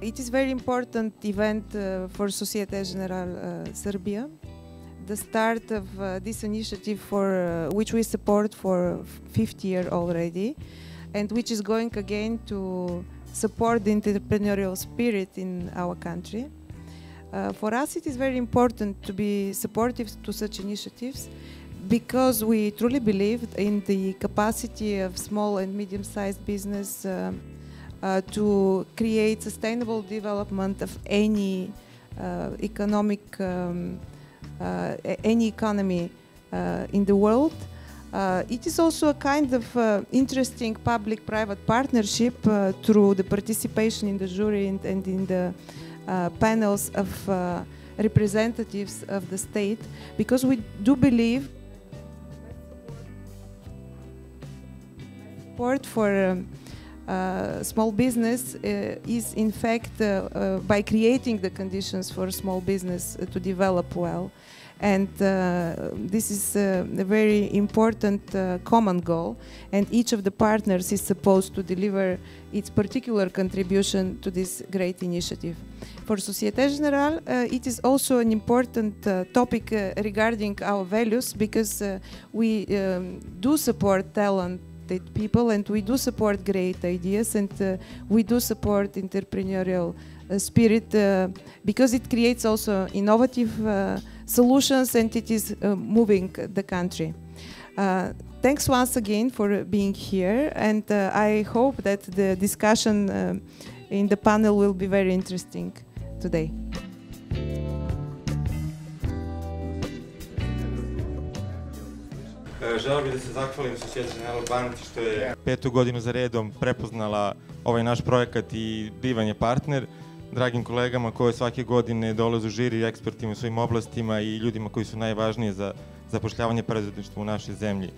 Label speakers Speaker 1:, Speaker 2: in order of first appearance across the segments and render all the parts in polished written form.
Speaker 1: It is very important event for Societe Generale Serbia. The start of this initiative for which we support for 5th year already, and which is going again to support the entrepreneurial spirit in our country. For us it is very important to be supportive to such initiatives because we truly believe in the capacity of small and medium-sized business to create sustainable development of any any economy in the world. It is also a kind of interesting public-private partnership through the participation in the jury and in the panels of representatives of the state, because we do believe support for small business is in fact by creating the conditions for small business to develop well. And this is a very important common goal, and each of the partners is supposed to deliver its particular contribution to this great initiative. For Societe Generale, it is also an important topic regarding our values, because we do support talented people, and we do support great ideas, and we do support entrepreneurial spirit because it creates also innovative solutions, and it is moving the country. Thanks once again for being here, and I hope that the discussion in the panel will be very interesting today.
Speaker 2: Želeo bih da se zahvalim Societe Generale banci što je 5. godinu za redom prepoznala ovaj naš projekat i divan je partner. Dragim kolegama koje svake godine dolaze u žiri, ekspertima u svojim oblastima i ljudima koji su najvažniji za zapošljavanje preduzetništva u našoj zemlji.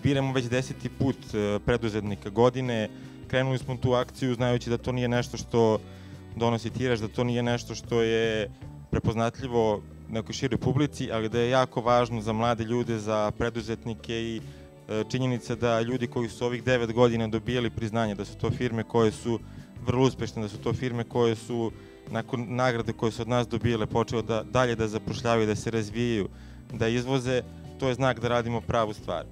Speaker 2: Biramo već 10. put preduzetnika godine. Krenuli smo tu akciju znajući da to nije nešto što donosi tiraž, da to nije nešto što je prepoznatljivo nekoj široj publici, ali da je jako važno za mlade ljude, za preduzetnike, i činjenica da ljudi koji su ovih 9 godina dobijali priznanje, da su to firme koje su vrlo uspešne, da su to firme koje su nakon nagrade koje su od nas dobile počeli dalje da zapošljavaju, da se razvijaju, da izvoze, to je znak da radimo pravu stvar.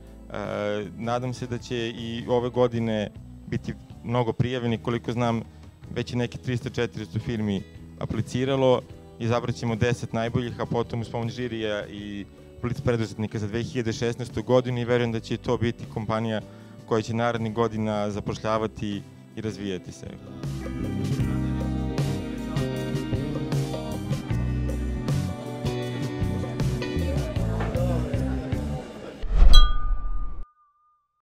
Speaker 2: Nadam se da će i ove godine biti mnogo prijavljeni, koliko znam već je neki 300-400 firmi apliciralo, izabrat ćemo 10 najboljih, a potom uz pomoć žirija i Blic preduzetnika za 2016. godinu, i verujem da će to biti kompanija koja će narednih godina zapošljavati i razvijati se.